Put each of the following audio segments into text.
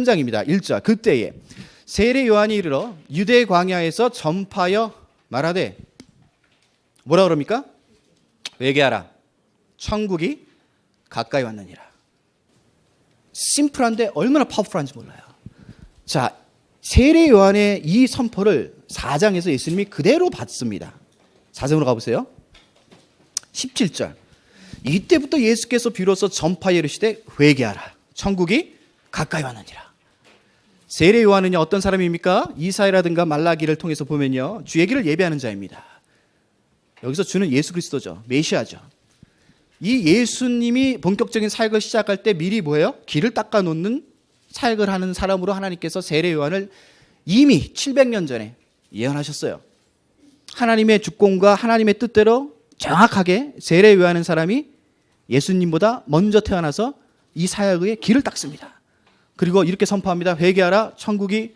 3장입니다. 1절. 그때에 세례 요한이 이르러 유대 광야에서 전파하여 말하되 뭐라 그럽니까? 회개하라. 천국이 가까이 왔느니라. 심플한데 얼마나 파워풀한지 몰라요. 자, 세례 요한의 이 선포를 4장에서 예수님이 그대로 받습니다. 4장으로 가보세요. 17절. 이때부터 예수께서 비로소 전파하여 이르시되 회개하라. 천국이 가까이 왔느니라. 세례 요한은요 어떤 사람입니까? 이사야라든가 말라기를 통해서 보면요 주의 길을 예배하는 자입니다. 여기서 주는 예수 그리스도죠. 메시아죠. 이 예수님이 본격적인 사역을 시작할 때 미리 뭐예요? 길을 닦아놓는 사역을 하는 사람으로 하나님께서 세례 요한을 이미 700년 전에 예언하셨어요. 하나님의 주권과 하나님의 뜻대로 정확하게 세례 요한하는 사람이 예수님보다 먼저 태어나서 이 사역의 길을 닦습니다. 그리고 이렇게 선포합니다. 회개하라. 천국이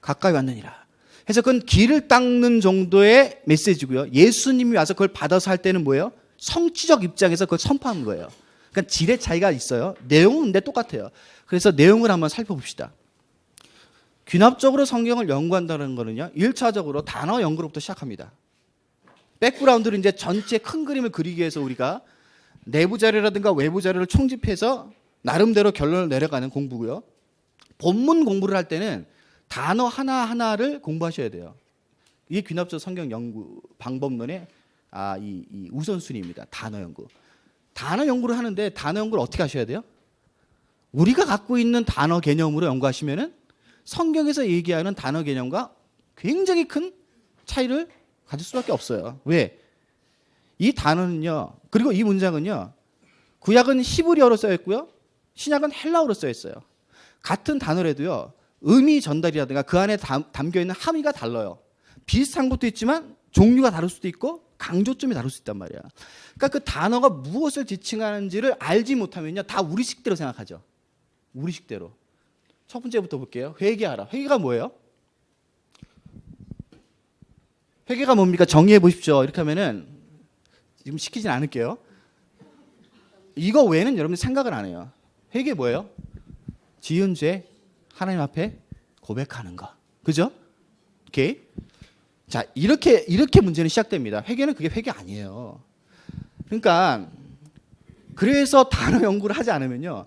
가까이 왔느니라. 그래서 그건 길을 닦는 정도의 메시지고요. 예수님이 와서 그걸 받아서 할 때는 뭐예요? 성취적 입장에서 그걸 선포하는 거예요. 그러니까 질의 차이가 있어요. 내용은 근데 똑같아요. 그래서 내용을 한번 살펴봅시다. 귀납적으로 성경을 연구한다는 거는요. 1차적으로 단어 연구로부터 시작합니다. 백그라운드로 이제 전체 큰 그림을 그리기 위해서 우리가 내부 자료라든가 외부 자료를 총집해서 나름대로 결론을 내려가는 공부고요. 본문 공부를 할 때는 단어 하나하나를 공부하셔야 돼요. 이게 귀납적 성경 연구 방법론의 이 우선순위입니다. 단어 연구. 단어 연구를 하는데 단어 연구를 어떻게 하셔야 돼요? 우리가 갖고 있는 단어 개념으로 연구하시면은 성경에서 얘기하는 단어 개념과 굉장히 큰 차이를 가질 수밖에 없어요. 왜? 이 단어는요. 그리고 이 문장은요. 구약은 히브리어로 써 있고요. 신약은 헬라어로 써 있어요. 같은 단어라도요. 의미 전달이라든가 그 안에 담겨 있는 함의가 달라요. 비슷한 것도 있지만 종류가 다를 수도 있고 강조점이 다를 수 있단 말이야. 그러니까 그 단어가 무엇을 지칭하는지를 알지 못하면요. 다 우리식대로 생각하죠. 우리식대로. 첫 번째부터 볼게요. 회개하라. 회개가 뭐예요? 회개가 뭡니까? 정의해 보십시오. 이렇게 하면은 지금 시키진 않을게요. 이거 외에는 여러분이 생각을 안 해요. 회개 뭐예요? 지은 죄 하나님 앞에 고백하는 거. 그죠? 오케이. 자, 이렇게 문제는 시작됩니다. 회개는 그게 회개 아니에요. 그러니까 그래서 단어 연구를 하지 않으면요.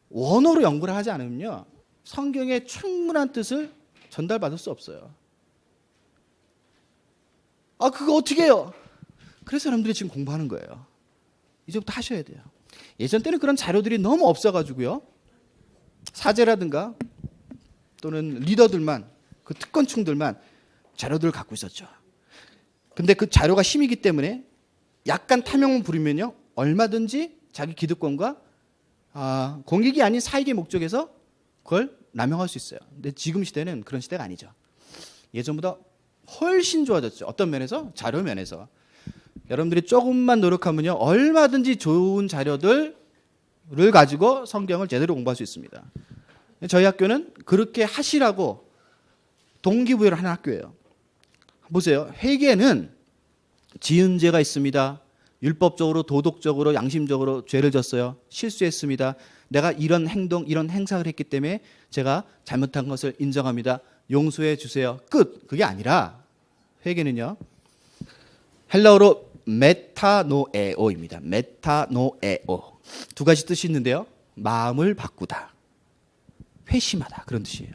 원어로 연구를 하지 않으면요. 성경의 충분한 뜻을 전달받을 수 없어요. 그거 어떻게 해요? 그래서 사람들이 지금 공부하는 거예요. 이제부터 하셔야 돼요. 예전 때는 그런 자료들이 너무 없어가지고요. 사제라든가 또는 리더들만, 그 특권층들만 자료들을 갖고 있었죠. 근데 그 자료가 힘이기 때문에 약간 탐욕을 부리면요. 얼마든지 자기 기득권과 공익이 아닌 사익의 목적에서 그걸 남용할 수 있어요. 근데 지금 시대는 그런 시대가 아니죠. 예전보다 훨씬 좋아졌죠. 어떤 면에서? 자료 면에서. 여러분들이 조금만 노력하면요. 얼마든지 좋은 자료들을 가지고 성경을 제대로 공부할 수 있습니다. 저희 학교는 그렇게 하시라고 동기부여를 하는 학교예요. 보세요. 회개는 지은 죄가 있습니다. 율법적으로, 도덕적으로, 양심적으로 죄를 졌어요. 실수했습니다. 내가 이런 행동, 이런 행사를 했기 때문에 제가 잘못한 것을 인정합니다. 용서해 주세요. 끝. 그게 아니라 회개는요. 헬라어로 메타노에오입니다. 메타노에오. 두 가지 뜻이 있는데요. 마음을 바꾸다. 회심하다. 그런 뜻이에요.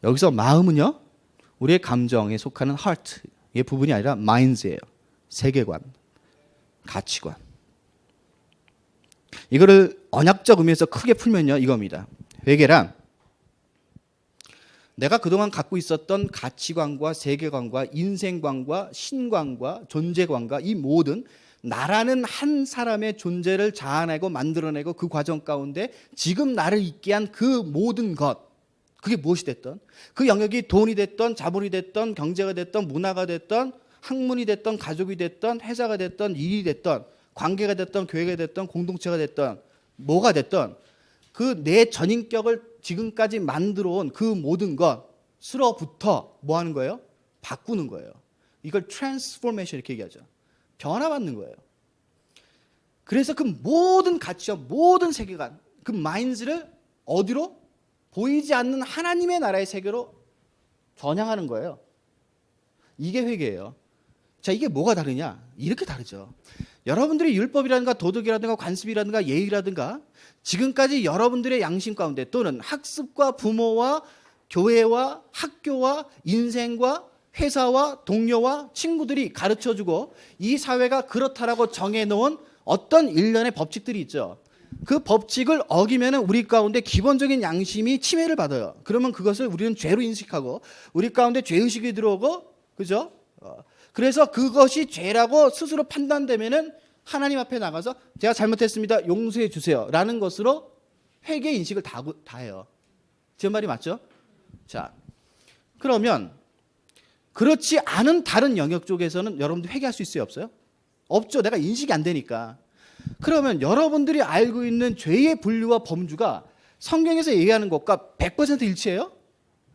여기서 마음은요. 우리의 감정에 속하는 heart의 부분이 아니라 minds예요. 세계관, 가치관. 이거를 언약적 의미에서 크게 풀면요. 이겁니다. 회개란 내가 그동안 갖고 있었던 가치관과 세계관과 인생관과 신관과 존재관과 이 모든 나라는 한 사람의 존재를 자아내고 만들어내고 그 과정 가운데 지금 나를 있게 한 그 모든 것, 그게 무엇이 됐던 그 영역이 돈이 됐던 자본이 됐던 경제가 됐던 문화가 됐던 학문이 됐던 가족이 됐던 회사가 됐던 일이 됐던 관계가 됐던 교회가 됐던 공동체가 됐던 뭐가 됐던 그 내 전인격을 지금까지 만들어 온 그 모든 것으로부터 뭐 하는 거예요? 바꾸는 거예요. 이걸 트랜스포메이션 이렇게 얘기하죠. 변화받는 거예요. 그래서 그 모든 가치와 모든 세계관, 그 마인드를 어디로? 보이지 않는 하나님의 나라의 세계로 전향하는 거예요. 이게 회개예요. 자, 이게 뭐가 다르냐? 이렇게 다르죠. 여러분들이 율법이라든가 도덕이라든가 관습이라든가 예의라든가 지금까지 여러분들의 양심 가운데 또는 학습과 부모와 교회와 학교와 인생과 회사와 동료와 친구들이 가르쳐주고 이 사회가 그렇다라고 정해놓은 어떤 일련의 법칙들이 있죠. 그 법칙을 어기면 우리 가운데 기본적인 양심이 침해를 받아요. 그러면 그것을 우리는 죄로 인식하고 우리 가운데 죄의식이 들어오고, 그죠? 그래서 그것이 죄라고 스스로 판단되면은 하나님 앞에 나가서 제가 잘못했습니다, 용서해 주세요 라는 것으로 회개 인식을 다 해요. 제 말이 맞죠? 자, 그러면 그렇지 않은 다른 영역 쪽에서는 여러분들 회개할 수 있어요, 없어요? 없죠. 내가 인식이 안 되니까. 그러면 여러분들이 알고 있는 죄의 분류와 범주가 성경에서 얘기하는 것과 100% 일치해요?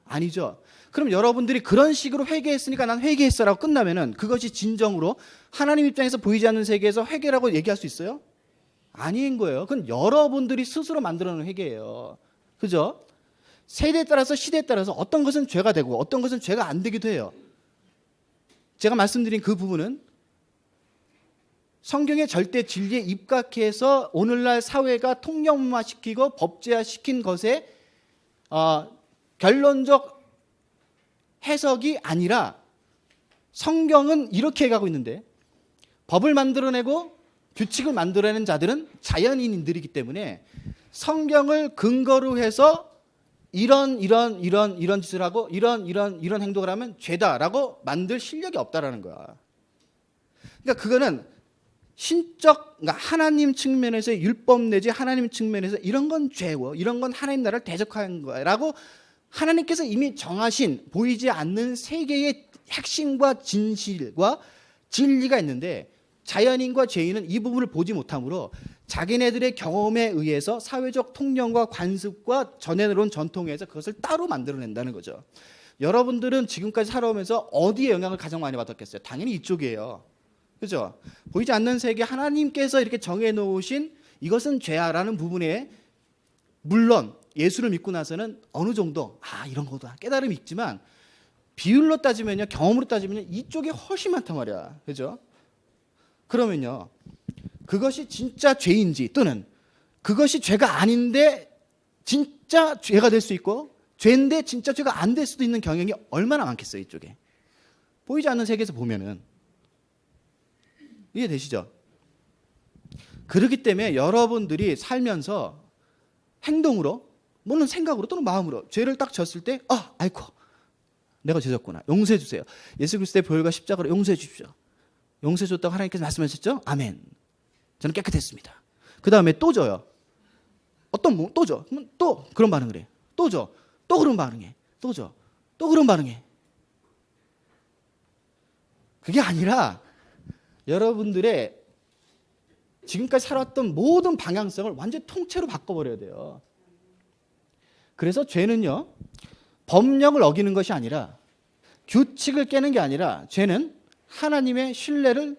아니죠. 그럼 여러분들이 그런 식으로 회개했으니까 난 회개했어라고 끝나면은 그것이 진정으로 하나님 입장에서 보이지 않는 세계에서 회개라고 얘기할 수 있어요? 아닌 거예요. 그건 여러분들이 스스로 만들어놓은 회개예요. 그죠? 세대에 따라서 시대에 따라서 어떤 것은 죄가 되고 어떤 것은 죄가 안 되기도 해요. 제가 말씀드린 그 부분은 성경의 절대 진리에 입각해서 오늘날 사회가 통념화시키고 법제화시킨 것에 결론적 해석이 아니라 성경은 이렇게 가고 있는데 법을 만들어내고 규칙을 만들어내는 자들은 자연인들이기 때문에 성경을 근거로 해서 이런 짓을 하고 이런 행동을 하면 죄다라고 만들 실력이 없다라는 거야. 그러니까 그거는 신적, 그러니까 하나님 측면에서 율법 내지 하나님 측면에서 이런 건 죄고 이런 건 하나님 나라를 대적하는 거야라고 하나님께서 이미 정하신 보이지 않는 세계의 핵심과 진실과 진리가 있는데 자연인과 죄인은 이 부분을 보지 못하므로 자기네들의 경험에 의해서 사회적 통념과 관습과 전해놓은 전통에서 그것을 따로 만들어낸다는 거죠. 여러분들은 지금까지 살아오면서 어디에 영향을 가장 많이 받았겠어요? 당연히 이쪽이에요. 그죠? 보이지 않는 세계 하나님께서 이렇게 정해놓으신 이것은 죄야라는 부분에 물론 예수를 믿고 나서는 어느 정도 이런 거다 깨달음이 있지만 비율로 따지면요, 경험으로 따지면 이쪽이 훨씬 많단 말이야. 그죠? 그러면요, 그것이 진짜 죄인지 또는 그것이 죄가 아닌데 진짜 죄가 될 수 있고 죄인데 진짜 죄가 안 될 수도 있는 경향이 얼마나 많겠어요, 이쪽에. 보이지 않는 세계에서 보면은. 이해되시죠? 그렇기 때문에 여러분들이 살면서 행동으로 물론 생각으로 또는 마음으로 죄를 딱 졌을 때 아이고 내가 죄졌구나, 용서해 주세요. 예수 그리스도의 보혈과 십자가로 용서해 주십시오. 용서해 줬다고 하나님께서 말씀하셨죠? 아멘. 저는 깨끗했습니다. 그 다음에 또 져요. 또 져. 또 그런 반응을 해. 또 져. 또 그런 반응해. 또 져. 또 그런 반응해. 그게 아니라 여러분들의 지금까지 살았던 모든 방향성을 완전히 통째로 바꿔버려야 돼요. 그래서 죄는요, 법령을 어기는 것이 아니라 규칙을 깨는 게 아니라 죄는 하나님의 신뢰를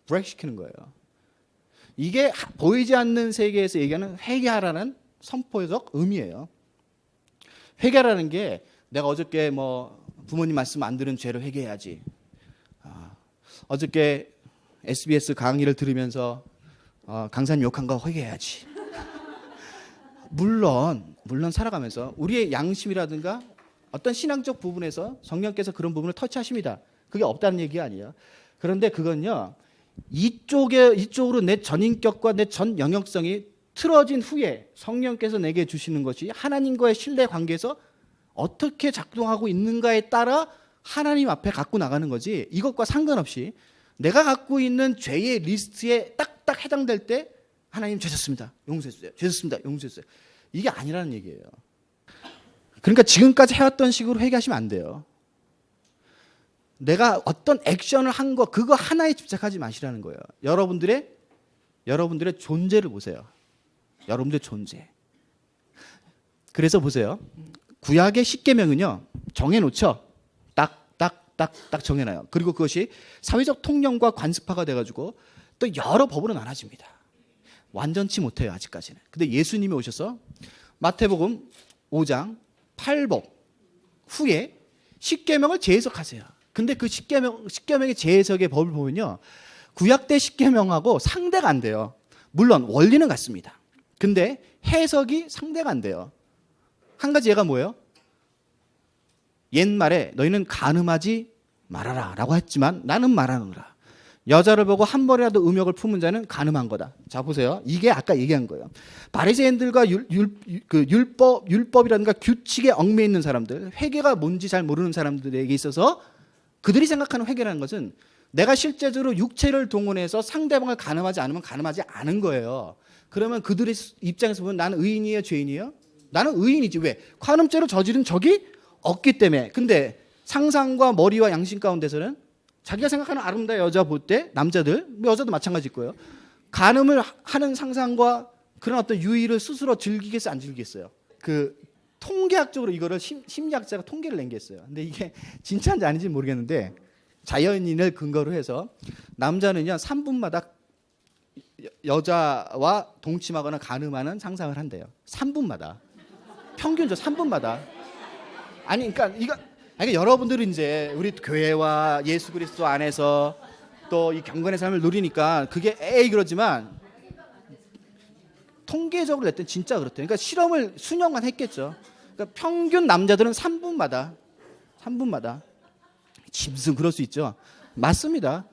브레이크시키는 거예요. 이게 보이지 않는 세계에서 얘기하는 회개하라는 선포적 의미예요. 회개라는 게 내가 어저께 부모님 말씀 안 들은 죄를 회개해야지. 어저께 SBS 강의를 들으면서 강사님 욕한 거 회개해야지. 물론 살아가면서 우리의 양심이라든가 어떤 신앙적 부분에서 성령께서 그런 부분을 터치하십니다. 그게 없다는 얘기가 아니에요. 그런데 그건요, 이쪽으로 내 전인격과 내 전 영역성이 틀어진 후에 성령께서 내게 주시는 것이 하나님과의 신뢰 관계에서 어떻게 작동하고 있는가에 따라 하나님 앞에 갖고 나가는 거지, 이것과 상관없이 내가 갖고 있는 죄의 리스트에 딱딱 해당될 때 하나님 죄졌습니다, 용서해주세요. 죄졌습니다, 용서해주세요. 이게 아니라는 얘기예요. 그러니까 지금까지 해왔던 식으로 회개하시면 안 돼요. 내가 어떤 액션을 한 거 그거 하나에 집착하지 마시라는 거예요. 여러분들의 존재를 보세요. 여러분들의 존재. 그래서 보세요. 구약의 10계명은요, 정해놓죠. 딱 정해놔요. 그리고 그것이 사회적 통념과 관습화가 돼가지고 또 여러 법으로 나눠집니다. 완전치 못해요, 아직까지는. 근데 예수님이 오셔서 마태복음 5장 8복 후에 십계명을 재해석하세요. 근데 그 십계명의 재해석의 법을 보면요, 구약 때 십계명하고 상대가 안 돼요. 물론 원리는 같습니다. 근데 해석이 상대가 안 돼요. 한 가지 예가 뭐예요? 옛말에 너희는 간음하지 말아라 라고 했지만 나는 말하노라. 여자를 보고 한 번이라도 음욕을 품은 자는 간음한 거다. 자, 보세요. 이게 아까 얘기한 거예요. 바리새인들과 율법이라든가 규칙에 얽매여 있는 사람들, 회개가 뭔지 잘 모르는 사람들에게 있어서 그들이 생각하는 회개라는 것은 내가 실제적으로 육체를 동원해서 상대방을 간음하지 않으면 간음하지 않은 거예요. 그러면 그들의 입장에서 보면 나는 의인이에요, 죄인이에요? 나는 의인이지. 왜? 간음죄를 저지른 적이 없기 때문에. 근데 상상과 머리와 양심 가운데서는 자기가 생각하는 아름다운 여자 볼 때 남자들, 여자도 마찬가지일 거예요. 간음을 하는 상상과 그런 어떤 유의를 스스로 즐기겠어요, 안 즐기겠어요? 그 통계학적으로 이거를 심리학자가 통계를 낸 게 있어요. 근데 이게 진짜인지 아닌지 모르겠는데 자연인을 근거로 해서 남자는요 3분마다 여자와 동침하거나 간음하는 상상을 한대요. 3분마다. 평균적으로 3분마다. 아니 그러니까 여러분들은 이제 우리 교회와 예수 그리스도 안에서 또 이 경건의 삶을 누리니까 그게 그러지만 통계적으로 냈더니 진짜 그렇대요. 그러니까 실험을 수년간 했겠죠. 그러니까 평균 남자들은 3분마다 짐승 그럴 수 있죠. 맞습니다.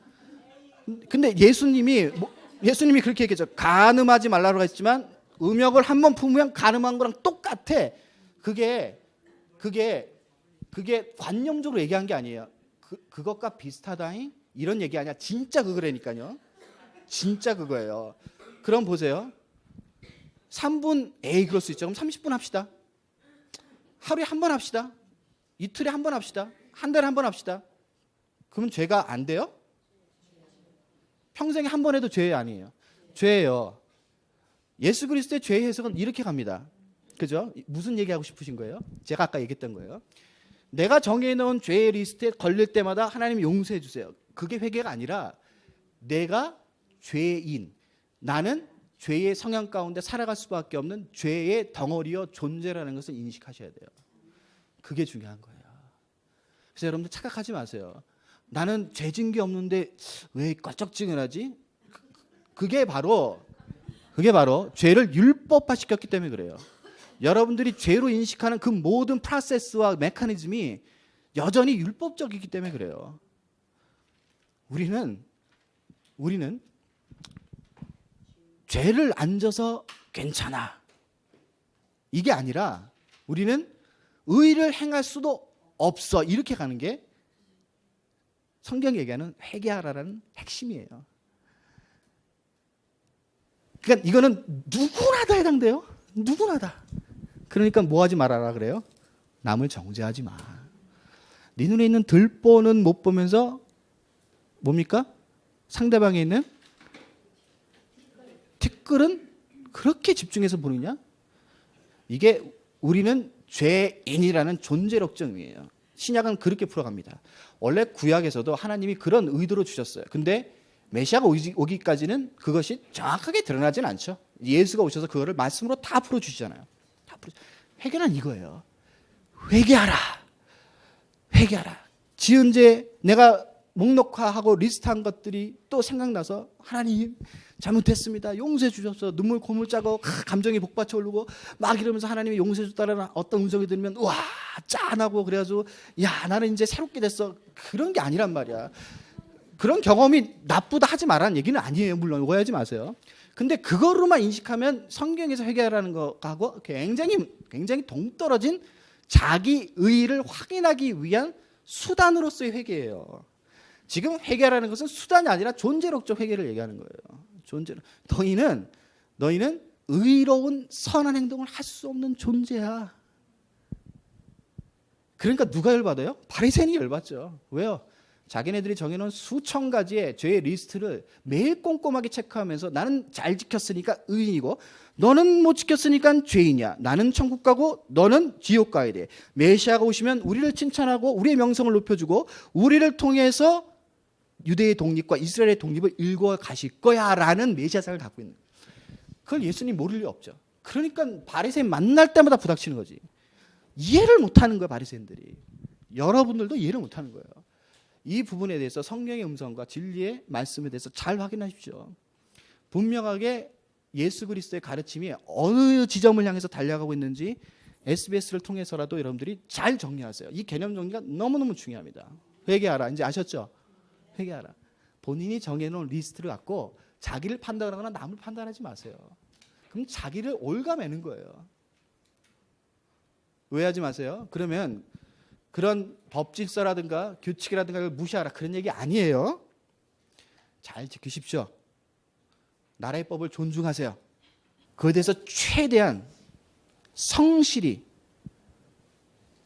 근데 예수님이 그렇게 얘기했죠. 간음하지 말라고 했지만 음욕을 한 번 품으면 간음한 거랑 똑같아. 그게 관념적으로 얘기한 게 아니에요. 그것과 비슷하다잉 이런 얘기 아니야. 진짜 그거라니까요. 진짜 그거예요. 그럼 보세요. 3분 그럴 수 있죠. 그럼 30분 합시다. 하루에 한 번 합시다. 이틀에 한 번 합시다. 한 달에 한 번 합시다. 그러면 죄가 안 돼요? 평생에 한 번 해도 죄 아니에요. 죄예요. 예수 그리스도의 죄의 해석은 이렇게 갑니다. 그죠? 무슨 얘기하고 싶으신 거예요? 제가 아까 얘기했던 거예요. 내가 정해놓은 죄의 리스트에 걸릴 때마다 하나님이 용서해 주세요. 그게 회개가 아니라 내가 죄인, 나는 죄의 성향 가운데 살아갈 수밖에 없는 죄의 덩어리여 존재라는 것을 인식하셔야 돼요. 그게 중요한 거예요. 그래서 여러분들 착각하지 마세요. 나는 죄진 게 없는데 왜 껄쩍지근하지? 그게 바로 죄를 율법화 시켰기 때문에 그래요. 여러분들이 죄로 인식하는 그 모든 프로세스와 메커니즘이 여전히 율법적이기 때문에 그래요. 우리는 죄를 안 져서 괜찮아. 이게 아니라 우리는 의를 행할 수도 없어. 이렇게 가는 게 성경이 얘기하는 회개하라는 핵심이에요. 그러니까 이거는 누구나 다 해당돼요. 누구나 다. 그러니까 뭐 하지 말아라 그래요? 남을 정죄하지 마. 네 눈에 있는 들보는 못 보면서 뭡니까? 상대방에 있는 티끌은 그렇게 집중해서 보느냐? 이게 우리는 죄인이라는 존재력 정의예요. 신약은 그렇게 풀어갑니다. 원래 구약에서도 하나님이 그런 의도로 주셨어요. 근데 메시아가 오기까지는 그것이 정확하게 드러나지는 않죠. 예수가 오셔서 그거를 말씀으로 다 풀어주시잖아요. 회개는 이거예요. 회개하라. 지은 죄 내가 목록화하고 리스트한 것들이 또 생각나서 하나님 잘못했습니다. 용서해 주셔서 눈물 고물 짜고 감정이 복받쳐 오르고 막 이러면서 하나님이 용서해 줬다라는 어떤 음성이 들으면 와 짠하고 그래가지고 야 나는 이제 새롭게 됐어. 그런 게 아니란 말이야. 그런 경험이 나쁘다 하지 말라는 얘기는 아니에요. 물론 오해하지 마세요. 근데 그거로만 인식하면 성경에서 회개하라는 것하고 굉장히 동떨어진 자기 의의를 확인하기 위한 수단으로서의 회개예요. 지금 회개라는 것은 수단이 아니라 존재력적 회개를 얘기하는 거예요. 너희는 의로운 선한 행동을 할 수 없는 존재야. 그러니까 누가 열받아요? 바리새인이 열받죠. 왜요? 자기네들이 정해놓은 수천 가지의 죄의 리스트를 매일 꼼꼼하게 체크하면서 나는 잘 지켰으니까 의인이고 너는 못 지켰으니까 죄인이야. 나는 천국 가고 너는 지옥 가야 돼. 메시아가 오시면 우리를 칭찬하고 우리의 명성을 높여주고 우리를 통해서 유대의 독립과 이스라엘의 독립을 일궈 가실 거야 라는 메시아상을 갖고 있는 거예요. 그걸 예수님 모를 리 없죠. 그러니까 바리새인 만날 때마다 부닥치는 거지. 이해를 못하는 거예요. 바리새인들이. 여러분들도 이해를 못하는 거예요. 이 부분에 대해서 성령의 음성과 진리의 말씀에 대해서 잘 확인하십시오. 분명하게 예수 그리스도의 가르침이 어느 지점을 향해서 달려가고 있는지 SBS를 통해서라도 여러분들이 잘 정리하세요. 이 개념 정리가 너무너무 중요합니다. 회개하라. 이제 아셨죠? 회개하라. 본인이 정해놓은 리스트를 갖고 자기를 판단하거나 남을 판단하지 마세요. 그럼 자기를 올가매는 거예요. 오해하지 마세요. 그러면 그런 법질서라든가 규칙이라든가 를 무시하라. 그런 얘기 아니에요. 잘 지키십시오. 나라의 법을 존중하세요. 그에 대해서 최대한 성실히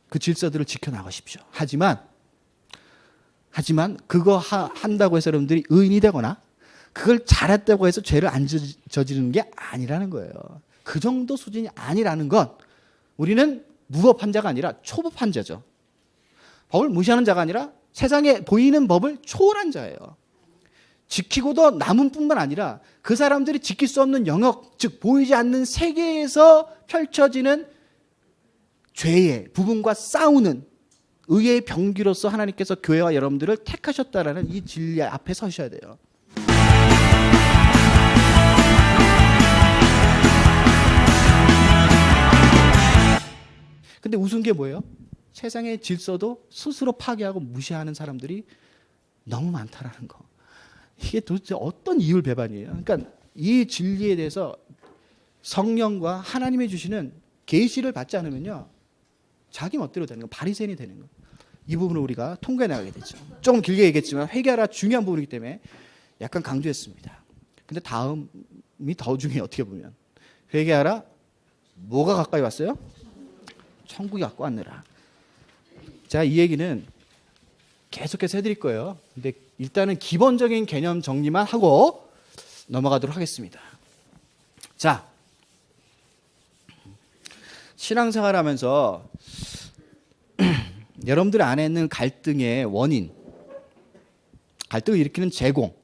그 질서들을 지켜나가십시오. 하지만 그거 한다고 해서 여러분들이 의인이 되거나 그걸 잘했다고 해서 죄를 안 저지르는 게 아니라는 거예요. 그 정도 수준이 아니라는 건 우리는 무법한 자가 아니라 초법한 자죠. 법을 무시하는 자가 아니라 세상에 보이는 법을 초월한 자예요. 지키고도 남은 뿐만 아니라 그 사람들이 지킬 수 없는 영역, 즉 보이지 않는 세계에서 펼쳐지는 죄의 부분과 싸우는 의의 병기로서 하나님께서 교회와 여러분들을 택하셨다라는 이 진리 앞에 서셔야 돼요. 근데 우스운 게 뭐예요? 세상의 질서도 스스로 파괴하고 무시하는 사람들이 너무 많다라는 거. 이게 도대체 어떤 이율 배반이에요? 그러니까 이 진리에 대해서 성령과 하나님이 주시는 계시를 받지 않으면요, 자기 멋대로 되는 거, 바리새인이 되는 거. 이 부분을 우리가 통과해 나가게 되죠. 조금 길게 얘기했지만 회개하라 중요한 부분이기 때문에 약간 강조했습니다. 근데 다음이 더 중요해요. 어떻게 보면 회개하라, 뭐가 가까이 왔어요? 천국이 갖고 왔느라. 자, 이 얘기는 계속해서 해드릴 거예요. 근데 일단은 기본적인 개념 정리만 하고 넘어가도록 하겠습니다. 자, 신앙생활 하면서 여러분들 안에 있는 갈등의 원인, 갈등을 일으키는 제공,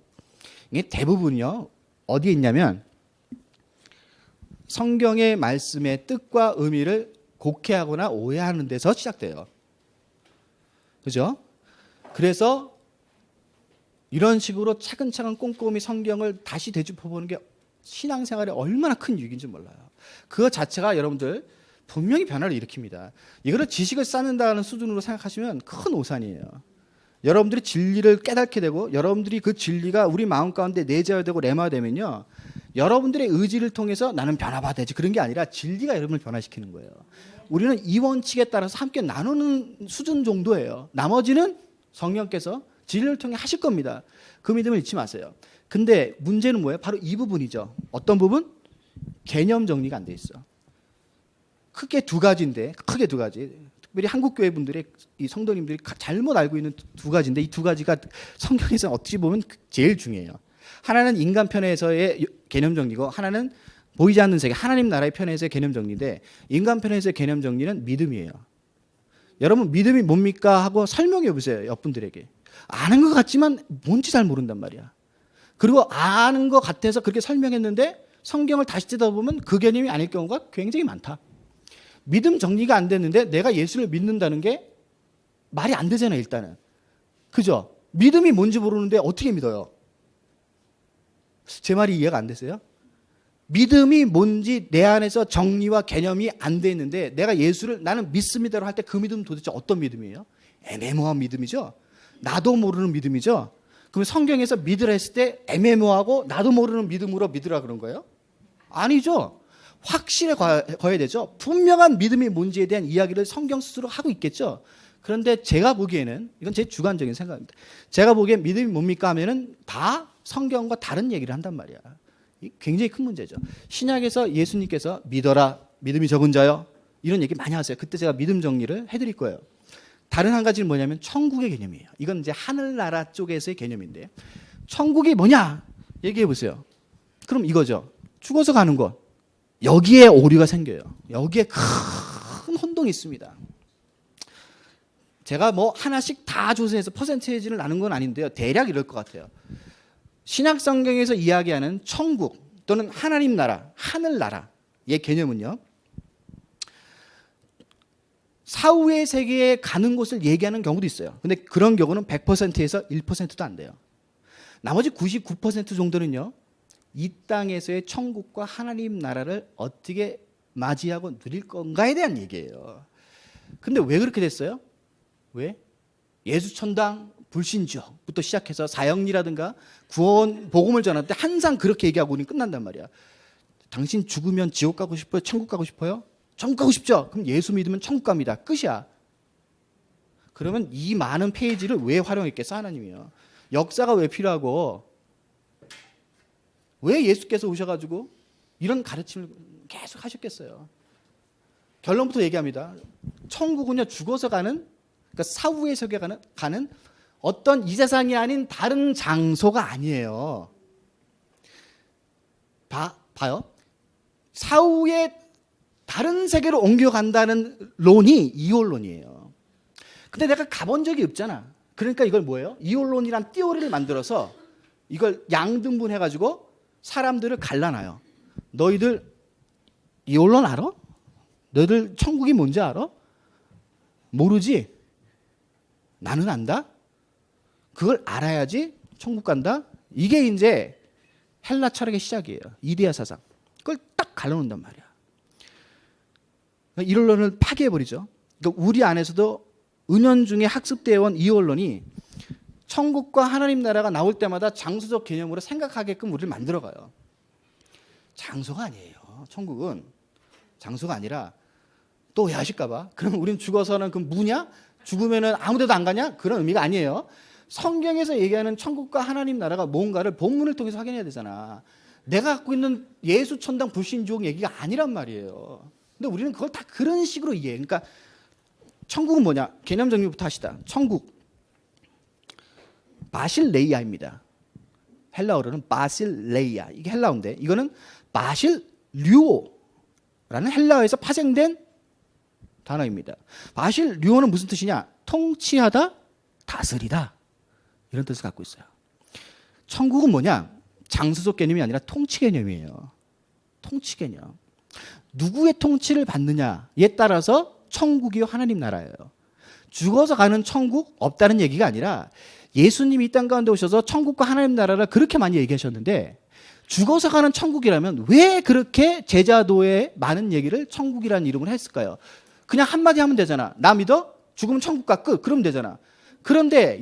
이게 대부분이요, 어디에 있냐면 성경의 말씀의 뜻과 의미를 곡해하거나 오해하는 데서 시작돼요. 그죠? 그래서 이런 식으로 차근차근 꼼꼼히 성경을 다시 되짚어보는 게 신앙생활에 얼마나 큰 유익인지 몰라요. 그거 자체가 여러분들 분명히 변화를 일으킵니다. 이거를 지식을 쌓는다는 수준으로 생각하시면 큰 오산이에요. 여러분들이 진리를 깨닫게 되고 여러분들이 그 진리가 우리 마음 가운데 내재화되고 레마되면요, 여러분들의 의지를 통해서 나는 변화받아야지 그런 게 아니라 진리가 여러분을 변화시키는 거예요. 우리는 이 원칙에 따라서 함께 나누는 수준 정도예요. 나머지는 성령께서 진리를 통해 하실 겁니다. 그 믿음을 잊지 마세요. 근데 문제는 뭐예요? 바로 이 부분이죠. 어떤 부분? 개념 정리가 안 돼 있어. 크게 두 가지인데, 크게 두 가지. 특별히 한국교회 분들의 이 성도님들이 잘못 알고 있는 두 가지인데, 이 두 가지가 성경에서 어떻게 보면 제일 중요해요. 하나는 인간 편에서의 개념 정리고, 하나는 보이지 않는 세계, 하나님 나라의 편에서의 개념 정리인데, 인간 편에서의 개념 정리는 믿음이에요. 여러분, 믿음이 뭡니까? 하고 설명해 보세요. 옆분들에게. 아는 것 같지만 뭔지 잘 모른단 말이야. 그리고 아는 것 같아서 그렇게 설명했는데 성경을 다시 뜯어보면 그 개념이 아닐 경우가 굉장히 많다. 믿음 정리가 안 됐는데 내가 예수를 믿는다는 게 말이 안 되잖아요, 일단은. 그죠? 믿음이 뭔지 모르는데 어떻게 믿어요? 제 말이 이해가 안 되세요? 믿음이 뭔지 내 안에서 정리와 개념이 안 돼 있는데 내가 예수를 나는 믿습니다로 할 때 그 믿음은 도대체 어떤 믿음이에요? 애매모호한 믿음이죠? 나도 모르는 믿음이죠? 그럼 성경에서 믿으라 했을 때 애매모호하고 나도 모르는 믿음으로 믿으라 그런 거예요? 아니죠. 확실해 거야 되죠. 분명한 믿음이 뭔지에 대한 이야기를 성경 스스로 하고 있겠죠. 그런데 제가 보기에는, 이건 제 주관적인 생각입니다. 제가 보기엔 믿음이 뭡니까 하면은 다 성경과 다른 얘기를 한단 말이야. 굉장히 큰 문제죠. 신약에서 예수님께서 믿어라, 믿음이 적은 자요, 이런 얘기 많이 하세요. 그때 제가 믿음 정리를 해드릴 거예요. 다른 한 가지는 뭐냐면 천국의 개념이에요. 이건 이제 하늘나라 쪽에서의 개념인데, 천국이 뭐냐 얘기해 보세요. 그럼 이거죠. 죽어서 가는 곳. 여기에 오류가 생겨요. 여기에 큰 혼동이 있습니다. 제가 뭐 하나씩 다 조사해서 퍼센테이지를 나눈 건 아닌데요. 대략 이럴 것 같아요. 신약 성경에서 이야기하는 천국 또는 하나님 나라, 하늘나라의 개념은요, 사후의 세계에 가는 곳을 얘기하는 경우도 있어요. 근데 그런 경우는 100%에서 1%도 안 돼요. 나머지 99% 정도는요, 이 땅에서의 천국과 하나님 나라를 어떻게 맞이하고 누릴 건가에 대한 얘기예요. 근데 왜 그렇게 됐어요? 왜? 예수천당 불신주부터 시작해서 사형리라든가 구원 복음을 전할 때 항상 그렇게 얘기하고 우리는 끝난단 말이야. 당신 죽으면 지옥 가고 싶어요? 천국 가고 싶어요? 천국 가고 싶죠? 그럼 예수 믿으면 천국 갑니다. 끝이야. 그러면 이 많은 페이지를 왜 활용했겠어? 하나님이요. 역사가 왜 필요하고, 왜 예수께서 오셔가지고 이런 가르침을 계속 하셨겠어요? 결론부터 얘기합니다. 천국은요, 죽어서 가는, 그러니까 사후의 세계에 가는 어떤 이 세상이 아닌 다른 장소가 아니에요. 봐요. 사후의 다른 세계로 옮겨간다는 론이 이혼론이에요. 근데 내가 가본 적이 없잖아. 그러니까 이걸 뭐예요? 이혼론이란 띠오리를 만들어서 이걸 양등분해가지고 사람들을 갈라놔요. 너희들 이혼론 알아? 너희들 천국이 뭔지 알아? 모르지? 나는 안다? 그걸 알아야지 천국 간다? 이게 이제 헬라 철학의 시작이에요. 이데아 사상. 그걸 딱 갈라놓는단 말이야. 이론을 파괴해버리죠. 그러니까 우리 안에서도 은연중에 학습되어 온 이론이 천국과 하나님 나라가 나올 때마다 장소적 개념으로 생각하게끔 우리를 만들어가요. 장소가 아니에요. 천국은 장소가 아니라 또 오해하실까봐. 그럼 우린 죽어서는 그 뭐냐? 죽으면은 아무데도 안 가냐? 그런 의미가 아니에요. 성경에서 얘기하는 천국과 하나님 나라가 뭔가를 본문을 통해서 확인해야 되잖아. 내가 갖고 있는 예수 천당 불신주의 얘기가 아니란 말이에요. 근데 우리는 그걸 다 그런 식으로 이해해. 그러니까 천국은 뭐냐? 개념 정리부터 하시다. 천국 바실레이아입니다. 헬라어로는 바실레이아. 이게 헬라어인데 이거는 바실류오라는 헬라어에서 파생된 단어입니다. 바실류오는 무슨 뜻이냐? 통치하다, 다스리다. 이런 뜻을 갖고 있어요. 천국은 뭐냐? 장소적 개념이 아니라 통치 개념이에요. 통치 개념. 누구의 통치를 받느냐에 따라서 천국이요 하나님 나라예요. 죽어서 가는 천국 없다는 얘기가 아니라 예수님이 이 땅 가운데 오셔서 천국과 하나님 나라를 그렇게 많이 얘기하셨는데 죽어서 가는 천국이라면 왜 그렇게 제자도에 많은 얘기를 천국이라는 이름을 했을까요? 그냥 한마디 하면 되잖아. 나 믿어? 죽으면 천국 가 끝. 그러면 되잖아. 그런데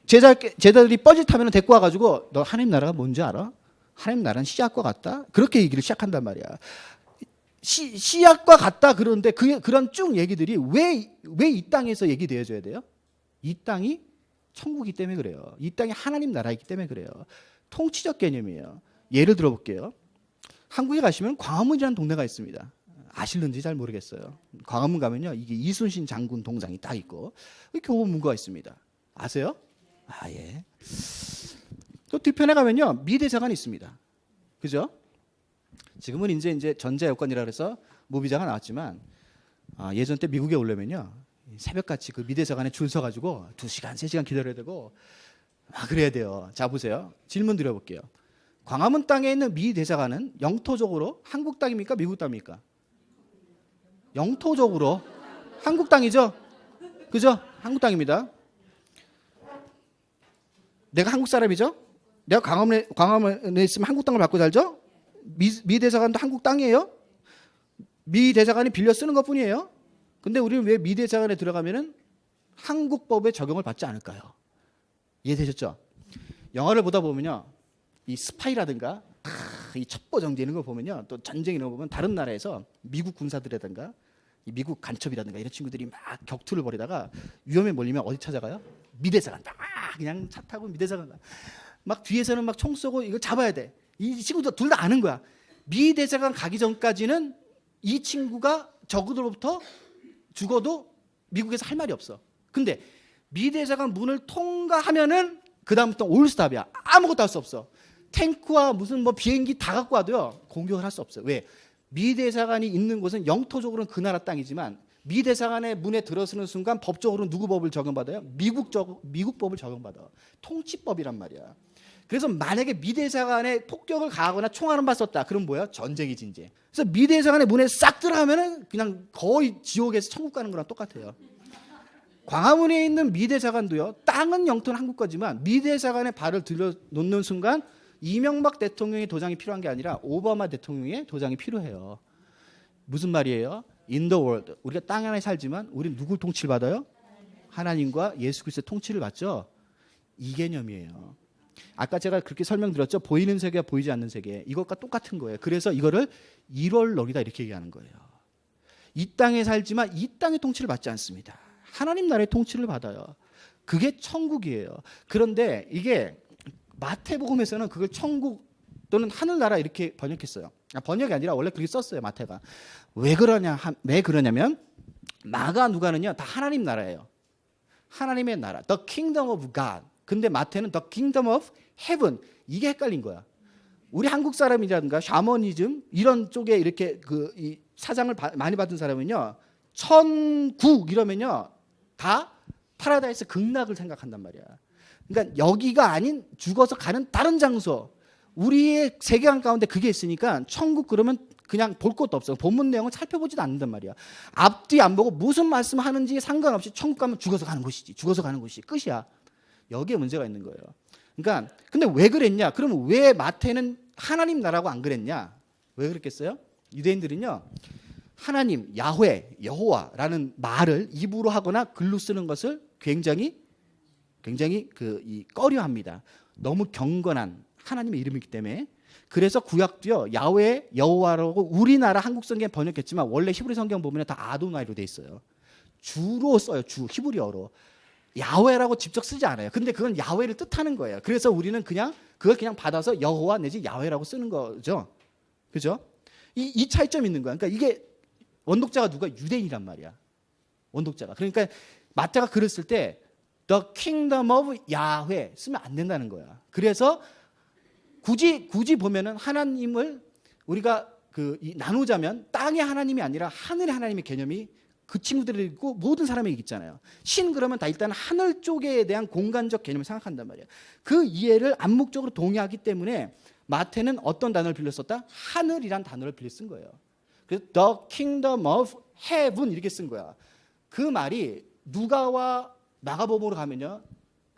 제자들이 뻘짓하면 데리고 와가지고 너 하나님 나라가 뭔지 알아? 하나님 나라는 씨앗과 같다? 그렇게 얘기를 시작한단 말이야. 씨앗과 같다 그러는데 그런 쭉 얘기들이 왜 이 땅에서 얘기되어져야 돼요? 이 땅이 천국이기 때문에 그래요. 이 땅이 하나님 나라이기 때문에 그래요. 통치적 개념이에요. 예를 들어볼게요. 한국에 가시면 광화문이라는 동네가 있습니다. 아실는지 잘 모르겠어요. 광화문 가면요, 이게 이순신 장군 동상이 딱 있고 교보문고가 있습니다. 아세요? 아 예. 또 뒤편에 가면요, 미대사관이 있습니다. 그죠? 지금은 이제 전자여권이라 그래서 무비자가 나왔지만 예전 때 미국에 오려면요, 새벽같이 그 미대사관에 줄 서가지고 2시간, 3시간 기다려야 되고 막 그래야 돼요. 자 보세요. 질문 드려볼게요. 광화문 땅에 있는 미 대사관은 영토적으로 한국 땅입니까? 미국 땅입니까? 영토적으로 한국 땅이죠? 그죠? 한국 땅입니다. 내가 한국 사람이죠? 내가 광화문에 있으면 한국 땅을 받고 살죠? 미 대사관도 한국 땅이에요? 미 대사관이 빌려 쓰는 것뿐이에요? 근데 우리는 왜 미 대사관에 들어가면은 한국법에 적용을 받지 않을까요? 이해되셨죠? 영화를 보다 보면요, 이 스파이라든가 이 첩보 정지 이런 거 보면요, 또 전쟁 이런 거 보면 다른 나라에서 미국 군사들이라든가 이 미국 간첩이라든가 이런 친구들이 막 격투를 벌이다가 위험에 몰리면 어디 찾아가요? 미대사관. 막 그냥 차 타고 미대사관 막 뒤에서는 막 총 쏘고 이걸 잡아야 돼. 이 친구들 둘 다 아는 거야. 미대사관 가기 전까지는 이 친구가 적으로부터 죽어도 미국에서 할 말이 없어. 근데 미대사관 문을 통과하면은 그 다음부터 올스탑이야. 아무것도 할 수 없어. 탱크와 무슨 뭐 비행기 다 갖고 와도요, 공격을 할 수 없어요. 왜? 미대사관이 있는 곳은 영토적으로는 그 나라 땅이지만 미대사관의 문에 들어서는 순간 법적으로는 누구 법을 적용받아요? 미국 법을 적용받아. 통치법이란 말이야. 그래서 만약에 미대사 간에 폭격을 가하거나 총알을 맞섰다. 그럼 뭐야? 전쟁이지 이제. 그래서 미대사 간의 문에 싹 들어가면은 그냥 거의 지옥에서 천국 가는 거랑 똑같아요. 광화문에 있는 미대사관도요. 땅은 영토는 한국 거지만 미대사관에 발을 들여놓는 순간 이명박 대통령의 도장이 필요한 게 아니라 오바마 대통령의 도장이 필요해요. 무슨 말이에요? In the world. 우리가 땅 안에 살지만 우리는 누굴 통치를 받아요? 하나님과 예수 그리스도의 통치를 받죠. 이 개념이에요. 아까 제가 그렇게 설명드렸죠. 보이는 세계와 보이지 않는 세계. 이것과 똑같은 거예요. 그래서 이거를 1월널이다 이렇게 얘기하는 거예요. 이 땅에 살지만 이 땅의 통치를 받지 않습니다. 하나님 나라의 통치를 받아요. 그게 천국이에요. 그런데 이게 마태복음에서는 그걸 천국 또는 하늘나라 이렇게 번역했어요. 번역이 아니라 원래 그렇게 썼어요. 마태가. 왜 그러냐면 마가 누가는요 다 하나님 나라예요. 하나님의 나라. The kingdom of God. 근데 마태는 The kingdom of heaven. 이게 헷갈린 거야. 우리 한국 사람이라든가 샤머니즘 이런 쪽에 이렇게 이 사장을 많이 받은 사람은요 천국 이러면요 다 파라다이스 극락을 생각한단 말이야. 그러니까 여기가 아닌 죽어서 가는 다른 장소. 우리의 세계관 가운데 그게 있으니까 천국 그러면 그냥 볼 것도 없어. 본문 내용을 살펴보지도 않는단 말이야. 앞뒤 안 보고 무슨 말씀하는지 상관없이 천국 가면 죽어서 가는 곳이지. 죽어서 가는 곳이 끝이야. 여기에 문제가 있는 거예요. 그러니까 근데 왜 그랬냐? 그러면 왜 마태는 하나님 나라고 안 그랬냐? 왜 그랬겠어요? 유대인들은요. 하나님, 야훼, 여호와라는 말을 입으로 하거나 글로 쓰는 것을 굉장히 꺼려합니다. 너무 경건한 하나님의 이름이기 때문에. 그래서 구약도요 야훼, 여호와라고 우리나라 한국 성경 번역했지만 원래 히브리 성경 보면 다 아도나이로 돼 있어요. 주로 써요. 주 히브리어로. 야훼라고 직접 쓰지 않아요. 근데 그건 야훼를 뜻하는 거예요. 그래서 우리는 그걸 그냥 받아서 여호와 내지 야훼라고 쓰는 거죠. 그죠? 이 차이점이 있는 거야. 그러니까 이게 원독자가 누가? 유대인이란 말이야. 원독자가. 그러니까 마태가 글을 쓸 때 The kingdom of 야훼 쓰면 안 된다는 거야. 그래서 굳이 보면은 하나님을 우리가 나누자면 땅의 하나님이 아니라 하늘의 하나님의 개념이 그 친구들이 있고 모든 사람에게 있잖아요. 신 그러면 다 일단 하늘 쪽에 대한 공간적 개념을 생각한단 말이에요. 그 이해를 암묵적으로 동의하기 때문에 마태는 어떤 단어를 빌려 썼다? 하늘이란 단어를 빌려 쓴 거예요. 그래서 The kingdom of heaven 이렇게 쓴 거야. 그 말이 누가와 마가복음으로 가면요.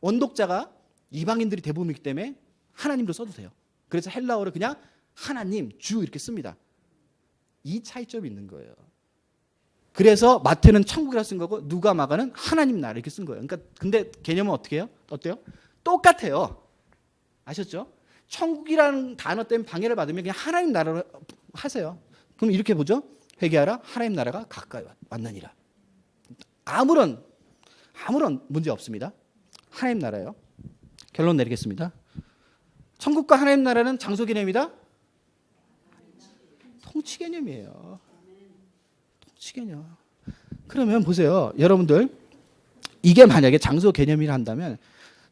원독자가 이방인들이 대부분이기 때문에 하나님으로 써도 돼요. 그래서 헬라어를 그냥 하나님, 주 이렇게 씁니다. 이 차이점이 있는 거예요. 그래서 마태는 천국이라 쓴 거고 누가 마가는 하나님 나라 이렇게 쓴 거예요. 그러니까 근데 개념은 어떻게 해요? 어때요? 똑같아요. 아셨죠? 천국이라는 단어 때문에 방해를 받으면 그냥 하나님 나라로 하세요. 그럼 이렇게 보죠. 회개하라. 하나님 나라가 가까이 왔느니라. 아무런 문제 없습니다. 하나님 나라예요. 결론 내리겠습니다. 천국과 하나님 나라는 장소 개념이다? 통치 개념이에요. 통치 개념. 그러면 보세요. 여러분들 이게 만약에 장소 개념이라 한다면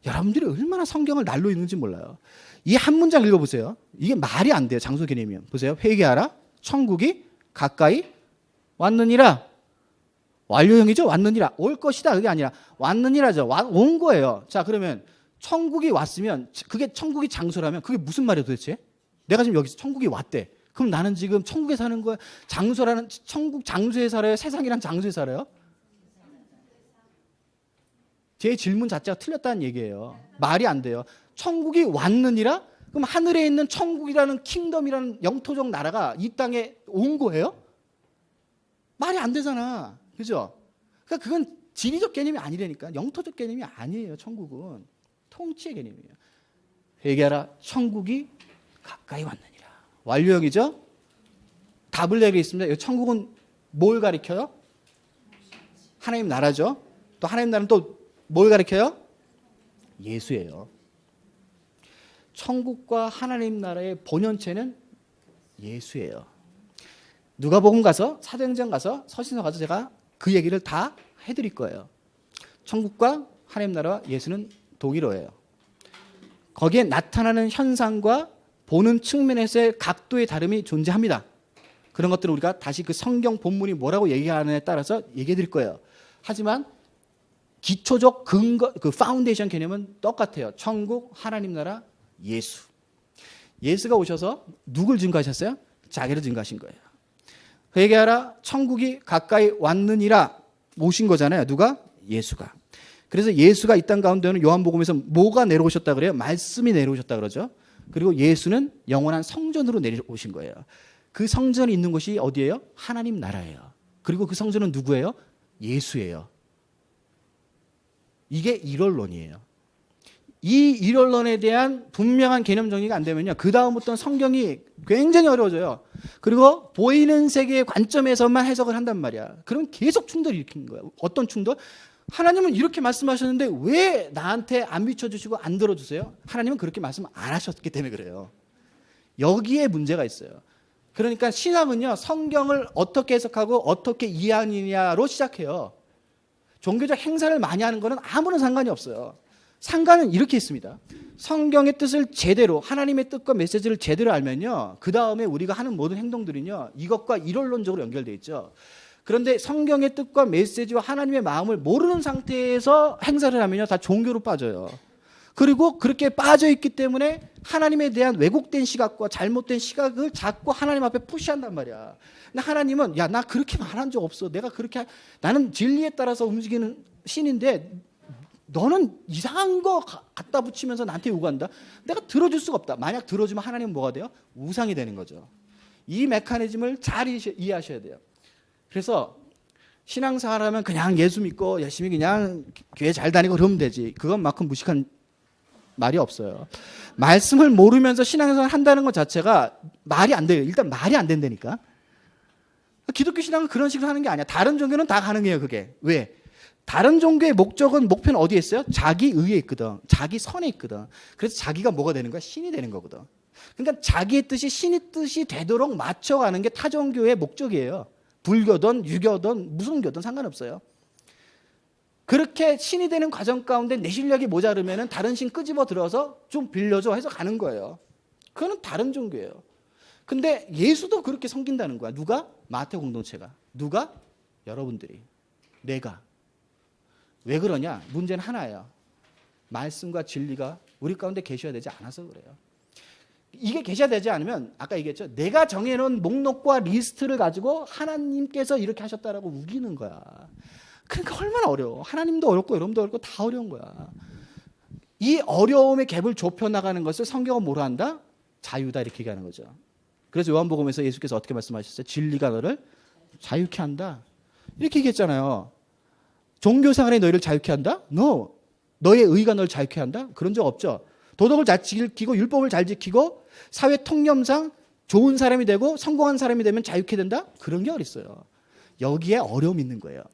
여러분들이 얼마나 성경을 날로 읽는지 몰라요. 이 한 문장 읽어보세요. 이게 말이 안 돼요. 장소 개념이면. 보세요. 회개하라. 천국이 가까이 왔느니라. 완료형이죠. 왔느니라. 올 것이다. 그게 아니라 왔느니라죠. 온 거예요. 자, 그러면 천국이 왔으면 그게 천국이 장소라면 그게 무슨 말이에요 도대체? 내가 지금 여기서 천국이 왔대. 그럼 나는 지금 천국에 사는 거야? 장소라는 천국 장소에 살아요? 세상이란 장소에 살아요? 제 질문 자체가 틀렸다는 얘기예요. 말이 안 돼요. 천국이 왔느니라? 그럼 하늘에 있는 천국이라는 킹덤이라는 영토적 나라가 이 땅에 온 거예요? 말이 안 되잖아. 그죠? 그러니까 그건 지리적 개념이 아니라니까. 영토적 개념이 아니에요. 천국은. 통치의 개념이에요. 회개하라. 천국이 가까이 왔느니라. 완료형이죠? 답을 내리겠습니다. 천국은 뭘 가리켜요? 하나님 나라죠. 또 하나님 나라는 또 뭘 가리켜요? 예수예요. 천국과 하나님 나라의 본연체는 예수예요. 누가복음 가서 사도행전 가서 서신서 가서 제가 그 얘기를 다 해드릴 거예요. 천국과 하나님 나라와 예수는 동일어예요. 거기에 나타나는 현상과 보는 측면에서의 각도의 다름이 존재합니다. 그런 것들을 우리가 다시 그 성경 본문이 뭐라고 얘기하느냐에 따라서 얘기해 드릴 거예요. 하지만 기초적 근거, 그 파운데이션 개념은 똑같아요. 천국, 하나님 나라, 예수. 예수가 오셔서 누굴 증거하셨어요? 자기를 증거하신 거예요. 회개하라 천국이 가까이 왔느니라 오신 거잖아요. 누가? 예수가. 그래서 예수가 이 땅 가운데는 요한복음에서 뭐가 내려오셨다 그래요? 말씀이 내려오셨다 그러죠. 그리고 예수는 영원한 성전으로 내려오신 거예요. 그 성전이 있는 곳이 어디예요? 하나님 나라예요. 그리고 그 성전은 누구예요? 예수예요. 이게 일원론이에요. 이 일원론에 대한 분명한 개념 정리가 안 되면요, 그 다음부터는 성경이 굉장히 어려워져요. 그리고 보이는 세계의 관점에서만 해석을 한단 말이야. 그럼 계속 충돌이 일으키는 거예요. 어떤 충돌? 하나님은 이렇게 말씀하셨는데 왜 나한테 안 비춰주시고 안 들어주세요? 하나님은 그렇게 말씀 안 하셨기 때문에 그래요. 여기에 문제가 있어요. 그러니까 신앙은요, 성경을 어떻게 해석하고 어떻게 이해하느냐로 시작해요. 종교적 행사를 많이 하는 거는 아무런 상관이 없어요. 상관은 이렇게 있습니다. 성경의 뜻을 제대로, 하나님의 뜻과 메시지를 제대로 알면요, 그 다음에 우리가 하는 모든 행동들은요, 이것과 일원론적으로 연결되어 있죠. 그런데 성경의 뜻과 메시지와 하나님의 마음을 모르는 상태에서 행사를 하면요, 다 종교로 빠져요. 그리고 그렇게 빠져있기 때문에 하나님에 대한 왜곡된 시각과 잘못된 시각을 자꾸 하나님 앞에 푸시한단 말이야. 근데 하나님은, 야, 나 그렇게 말한 적 없어. 나는 진리에 따라서 움직이는 신인데 너는 이상한 거 갖다 붙이면서 나한테 요구한다. 내가 들어줄 수가 없다. 만약 들어주면 하나님은 뭐가 돼요? 우상이 되는 거죠. 이 메커니즘을 잘 이해하셔야 돼요. 그래서 신앙생활하면 그냥 예수 믿고 열심히 그냥 교회 잘 다니고 그러면 되지. 그것만큼 무식한 말이 없어요. 말씀을 모르면서 신앙생활 한다는 것 자체가 말이 안 돼요. 일단 말이 안 된다니까. 기독교 신앙은 그런 식으로 하는 게 아니야. 다른 종교는 다 가능해요, 그게. 왜? 다른 종교의 목표는 어디에 있어요? 자기 의에 있거든. 자기 선에 있거든. 그래서 자기가 뭐가 되는 거야? 신이 되는 거거든. 그러니까 자기의 뜻이 신의 뜻이 되도록 맞춰가는 게 타 종교의 목적이에요. 불교든 유교든 무슨 교든 상관없어요. 그렇게 신이 되는 과정 가운데 내 실력이 모자르면 다른 신 끄집어 들어서 좀 빌려줘 해서 가는 거예요. 그거는 다른 종교예요. 근데 예수도 그렇게 섬긴다는 거야. 누가? 마태 공동체가. 누가? 여러분들이. 내가. 왜 그러냐? 문제는 하나예요. 말씀과 진리가 우리 가운데 계셔야 되지 않아서 그래요. 이게 계셔야 되지 않으면 아까 얘기했죠. 내가 정해놓은 목록과 리스트를 가지고 하나님께서 이렇게 하셨다라고 우기는 거야. 그러니까 얼마나 어려워. 하나님도 어렵고 여러분도 어렵고 다 어려운 거야. 이 어려움의 갭을 좁혀나가는 것을 성경은 뭐라 한다? 자유다 이렇게 얘기하는 거죠. 그래서 요한복음에서 예수께서 어떻게 말씀하셨어요? 진리가 너를 자유케 한다. 이렇게 얘기했잖아요. 종교생활에 너희를 자유케 한다? No. 너의 의가 너를 자유케 한다? 그런 적 없죠. 도덕을 잘 지키고 율법을 잘 지키고 사회 통념상 좋은 사람이 되고 성공한 사람이 되면 자유케 된다? 그런 게 어딨어요. 여기에 어려움이 있는 거예요.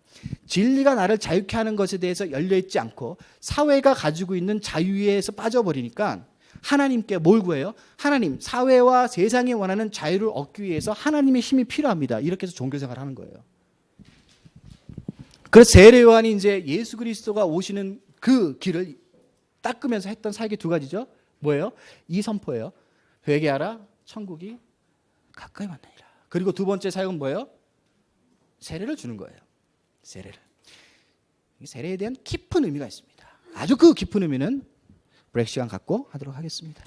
진리가 나를 자유케 하는 것에 대해서 열려있지 않고 사회가 가지고 있는 자유에서 빠져버리니까 하나님께 뭘 구해요? 하나님, 사회와 세상이 원하는 자유를 얻기 위해서 하나님의 힘이 필요합니다. 이렇게 해서 종교생활을 하는 거예요. 그래서 세례 요한이 이제 예수 그리스도가 오시는 그 길을 닦으면서 했던 사역이 두 가지죠. 뭐예요? 이 선포예요. 회개하라, 천국이 가까이 왔느니라. 그리고 두 번째 사역은 뭐예요? 세례를 주는 거예요. 세례를. 세례에 대한 깊은 의미가 있습니다. 아주 그 깊은 의미는 브렉 시간 갖고 하도록 하겠습니다.